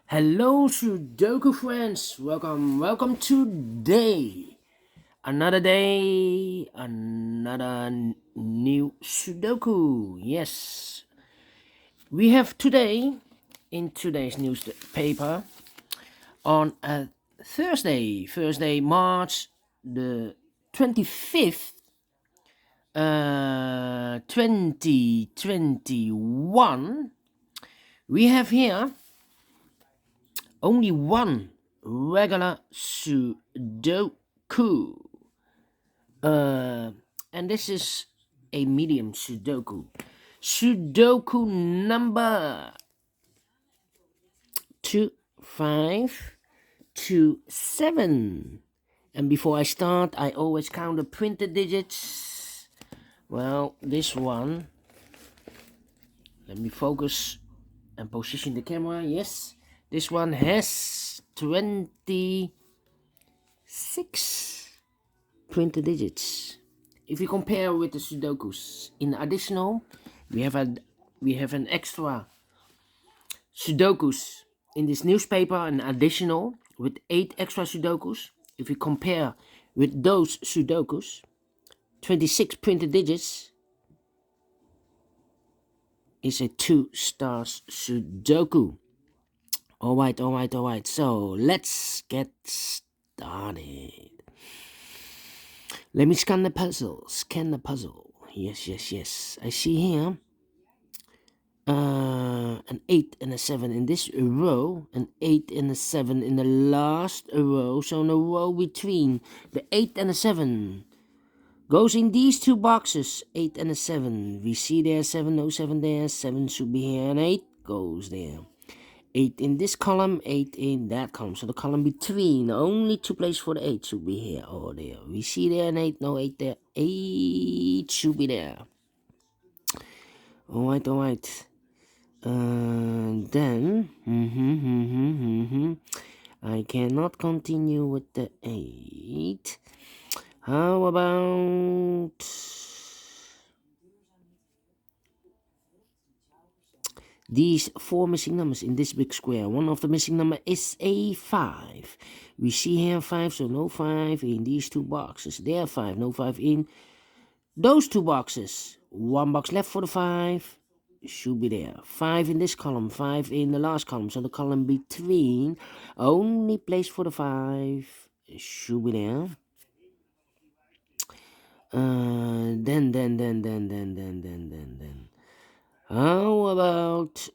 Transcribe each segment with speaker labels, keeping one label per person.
Speaker 1: Hello, Sudoku friends. Welcome today. Another day, another new Sudoku. Yes, we have today in today's newspaper on a Thursday, March the 25th, 2021. We have here only one regular Sudoku. And this is a medium Sudoku. Sudoku number 2527. And before I start, I always count the printed digits. Well, this one, let me focus and position the camera. Yes, this one has 26 printed digits. If you compare with the Sudokus, in additional, we have an extra Sudokus in this newspaper, an additional with 8 extra Sudokus. If you compare with those Sudokus, 26 printed digits is a 2 stars Sudoku. Alright. So let's get started. Let me scan the puzzle. Yes. I see here an 8 and a 7 in this row, an 8 and a 7 in the last row. So in the row between the 8 and the 7 goes in these two boxes, 8 and a 7. We see there 7, no 7 there, 7 should be here, and 8 goes there. 8 in this column, 8 in that column. So the column between, only 2 places for the 8 should be here or there. We see there an 8, no 8 there. 8 should be there. Alright. Then, I cannot continue with the 8. How about these 4 missing numbers in this big square? One of the missing number is a 5. We see here 5, so no 5 in these 2 boxes. There 5, no 5 in those 2 boxes. 1 box left for the 5. Should be there. 5 in this column, 5 in the last column. So the column between, only place for the 5. Should be there. Then. How about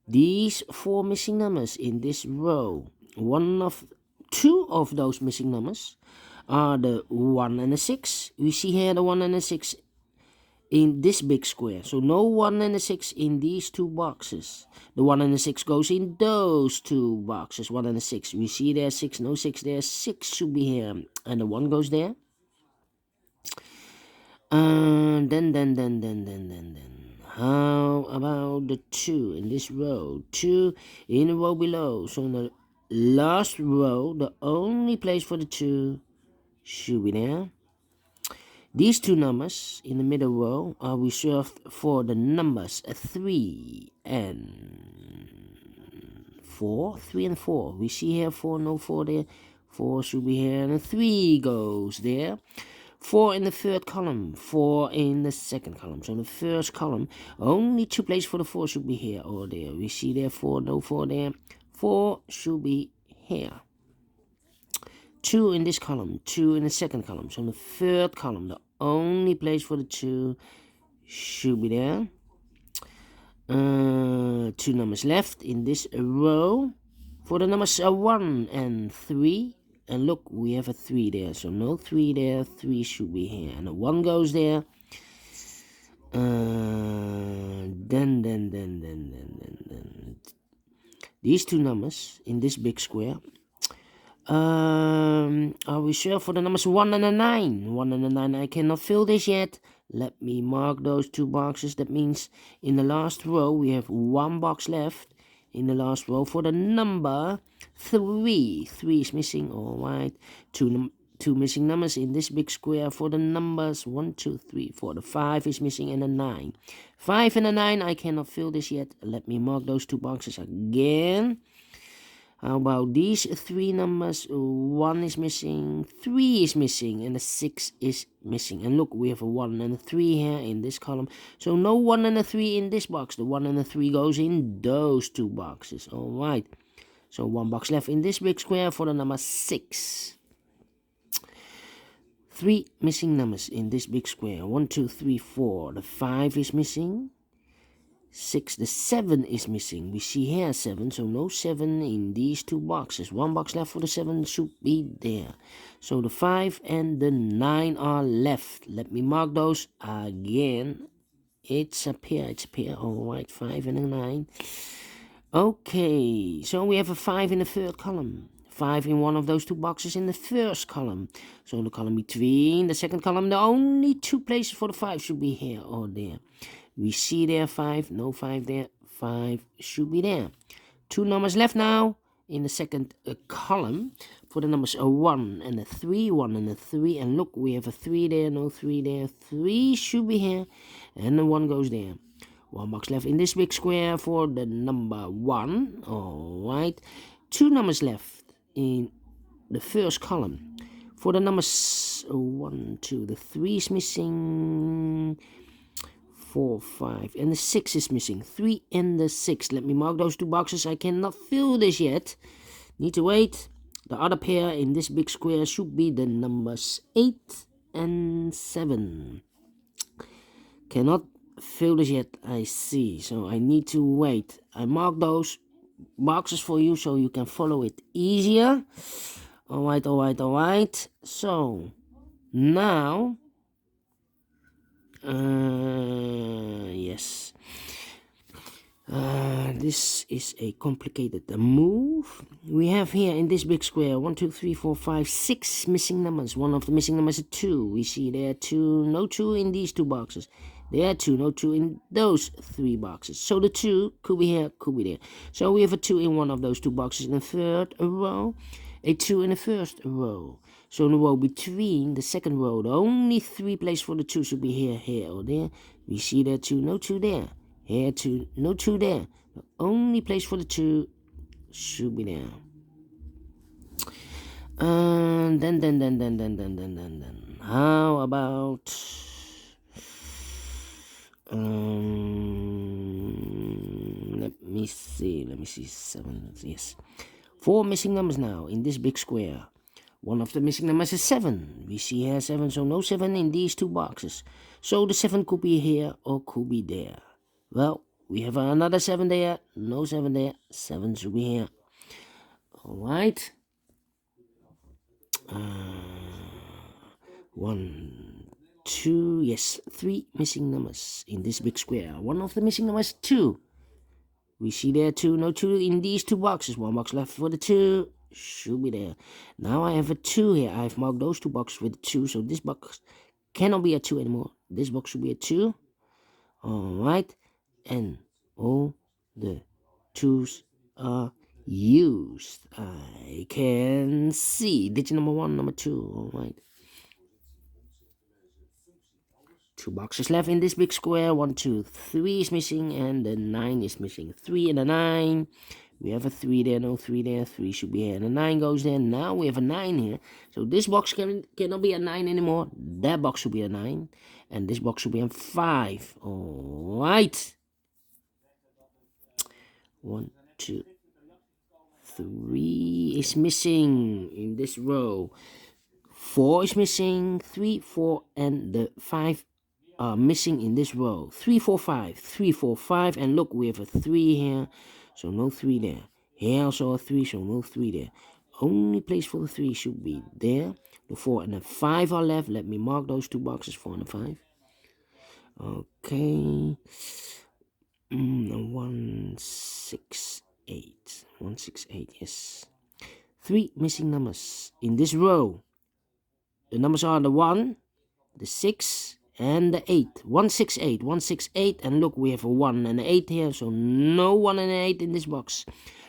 Speaker 1: these 4 missing numbers in this row? 2 of those missing numbers are the 1 and the 6. We see here the 1 and the 6 in this big square. So no 1 and a 6 in these 2 boxes. The 1 and the 6 goes in those 2 boxes. 1 and a 6. We see there 6, no 6 there. 6 should be here. And the 1 goes there. Then. How about the 2 in this row? 2 in the row below. So in the last row, the only place for the 2 should be there. These 2 numbers in the middle row are reserved for the numbers 3 and 4. 3 and 4. We see here 4, no 4 there. 4 should be here, and 3 goes there. 4 in the third column, 4 in the second column. So in the first column, only 2 places for the 4 should be here or there. We see there 4, no 4 there. 4 should be here. 2 in this column, 2 in the second column. So in the third column, the only place for the 2 should be there. 2 numbers left in this row. For the numbers 1 and 3. And look, we have a 3 there. So no 3 there. 3 should be here. And the 1 goes there. Then. These 2 numbers in this big square are reserved for the numbers 1 and a 9. 1 and a 9. I cannot fill this yet. Let me mark those 2 boxes. That means in the last row we have 1 box left. In the last row for the number 3. 3 is missing. Alright. 2 two missing numbers in this big square for the numbers 1, 2, 3, 4. The 5 is missing and a 9. 5 and a 9, I cannot fill this yet. Let me mark those two boxes again. How about these three numbers? 1 is missing, 3 is missing, and a 6 is missing. And look, we have a 1 and a 3 here in this column. So no 1 and a 3 in this box. The 1 and the 3 goes in those two boxes. Alright. So one box left in this big square for the number 6. 3 missing numbers in this big square. 1, 2, 3, 4. The 5 is missing. 6, the 7 is missing. We see here 7, so no 7 in these two boxes. One box left for the 7 should be there. So the 5 and the 9 are left. Let me mark those again. It's a pair, Alright, 5 and a 9. Okay, so we have a 5 in the third column. 5 in one of those two boxes in the first column. So the column between the second column, the only two places for the 5 should be here or there. We see there 5, no 5 there, 5 should be there. Two numbers left now in the second column for the numbers 1 and a 3, 1 and a 3. And look, we have a 3 there, no 3 there, 3 should be here, and the 1 goes there. One box left in this big square for the number 1. Alright, two numbers left in the first column for the numbers 1, 2, the 3 is missing. 4, 5, and the 6 is missing. 3 and the 6. Let me mark those two boxes. I cannot fill this yet. Need to wait. The other pair in this big square should be the numbers 8 and 7. Cannot fill this yet, I see. So I need to wait. I mark those boxes for you so you can follow it easier. Alright. So now yes, this is a complicated move. We have here in this big square 1, 2, 3, 4, 5, 6 missing numbers. One of the missing numbers is 2. We see there 2, no 2 in these two boxes. There are 2, no 2 in those 3 boxes. So the 2 could be here, could be there. So we have a 2 in one of those two boxes in the third row, a 2 in the first row. So in the row between the second row, the only 3 places for the 2 should be here, here, or there. We see there 2, no 2 there. Here 2, no 2 there. The only place for the 2 should be there. Then. How about let me see 7. Yes, 4 missing numbers now in this big square. One of the missing numbers is 7. We see here 7, so no 7 in these two boxes. So the 7 could be here or could be there. Well, we have another 7 there, no 7 there, 7 should be here. Alright. 1, 2, yes, 3 missing numbers in this big square. One of the missing numbers is 2. We see there 2, no 2 in these two boxes. One box left for the 2. Should be there. Now I have a 2 here. I've marked those two boxes with 2, so this box cannot be a 2 anymore. This box should be a 2. Alright, and all the 2's are used. I can see digit number 1, number 2. Alright, 2 boxes left in this big square. 1, 2, 3 is missing, and the 9 is missing. 3 and a 9. We have a 3 there, no 3 there, 3 should be here, and a 9 goes there. Now we have a 9 here, so this box cannot be a 9 anymore. That box should be a 9, and this box should be a 5. Alright. 1, 2, 3 is missing in this row. 4 is missing, 3, 4, and the 5 are missing in this row. 3, 4, 5, 3, 4, 5, and look, we have a 3 here. So no 3 there. Here also a 3, so no 3 there. Only place for the 3 should be there. The 4 and the 5 are left. Let me mark those two boxes, 4 and 5. Okay. 168. 168, yes. 3 missing numbers in this row. The numbers are the 1, the 6, and the 8. 168, 168, and look, we have a 1 and an 8 here, so no 1 and an 8 in this box.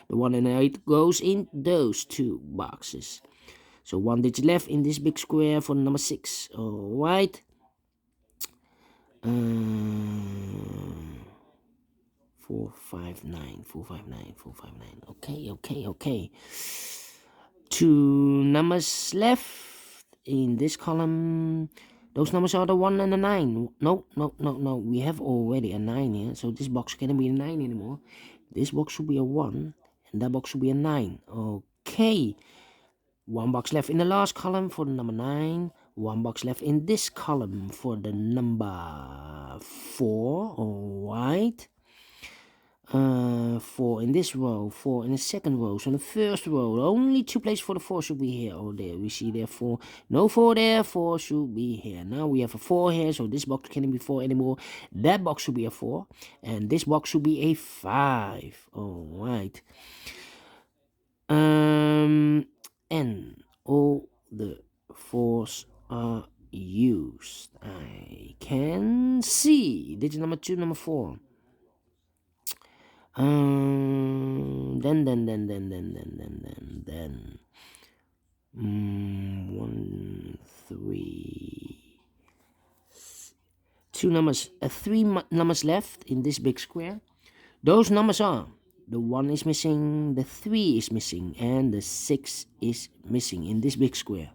Speaker 1: The 1 and an 8 goes in those two boxes. So 1 digit left in this big square for the number 6. All right. 459, 459, 459. Okay. 2 numbers left in this column. Those numbers are the 1 and the 9. No. We have already a 9 here, so this box can't be a 9 anymore. This box should be a 1, and that box should be a 9. Okay. 1 box left in the last column for the number 9. 1 box left in this column for the number 4. Alright. 4 in this row, 4 in the second row. So in the first row, only 2 places for the 4 should be here. Oh, there we see there 4. No 4 there, 4 should be here. Now we have a 4 here, so this box can't be 4 anymore. That box should be a 4, and this box should be a 5. Alright. And all the 4s are used. I can see digit number 2, number 4. Then 1, 3, 2 numbers, 3 numbers left in this big square. Those numbers are the 1 is missing, the 3 is missing, and the 6 is missing in this big square,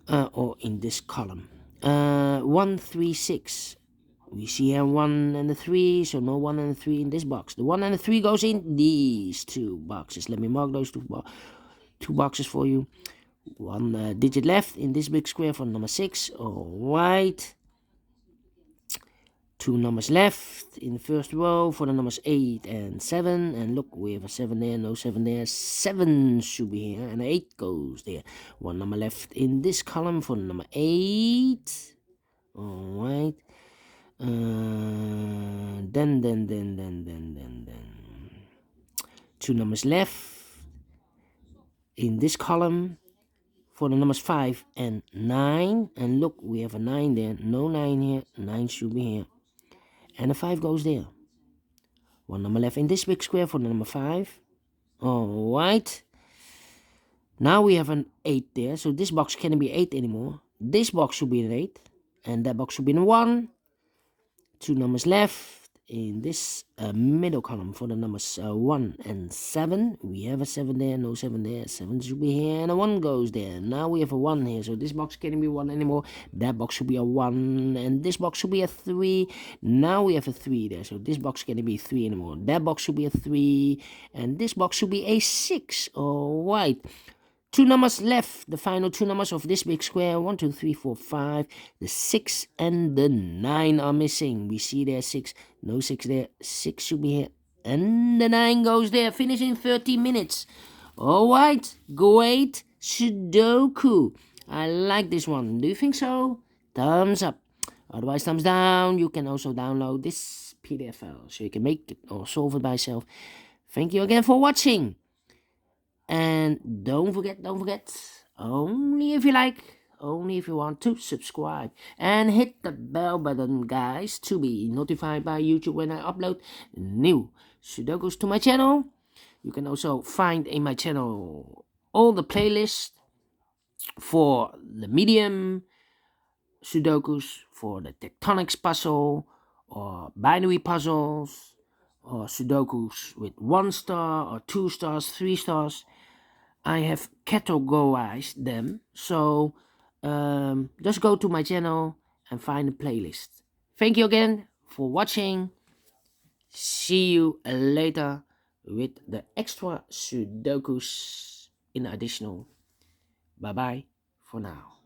Speaker 1: or in this column. 1, 3, 6. We see here 1 and the 3, so no 1 and the 3 in this box. The 1 and the 3 goes in these 2 boxes. Let me mark those 2 boxes for you. 1 digit left in this big square for number 6. Alright. 2 numbers left in the first row for the numbers 8 and 7. And look, we have a 7 there, no 7 there. 7 should be here, and 8 goes there. 1 number left in this column for the number 8. Alright. Then 2 numbers left in this column for the numbers 5 and 9. And look, we have a 9 there. No 9 here. 9 should be here. And a 5 goes there. 1 number left in this big square for the number 5. Alright. Now we have an 8 there. So this box can't be 8 anymore. This box should be an 8. And that box should be an 1. 2 numbers left in this middle column for the numbers 1 and 7. We have a 7 there, no 7 there. 7 should be here, and a 1 goes there. Now we have a 1 here, so this box can't be 1 anymore. That box should be a 1, and this box should be a 3. Now we have a 3 there, so this box can't be 3 anymore. That box should be a 3, and this box should be a 6. Alright. 2 numbers left, the final 2 numbers of this big square. 1, 2, 3, 4, 5. The 6 and the 9 are missing. We see there 6, no 6 there. 6 should be here, and the 9 goes there. Finish in 30 minutes. Alright, great Sudoku. I like this one. Do you think so? Thumbs up. Otherwise, thumbs down. You can also download this PDF file so you can make it or solve it by yourself. Thank you again for watching. And don't forget, only if you like, only if you want to subscribe. And hit the bell button, guys, to be notified by YouTube when I upload new Sudokus to my channel. You can also find in my channel all the playlists for the medium Sudokus, for the tectonics puzzle, or binary puzzles, or Sudokus with 1 star, or 2 stars, 3 stars. I have categorized them, so just go to my channel and find the playlist. Thank you again for watching. See you later with the extra Sudokus in additional. Bye bye for now.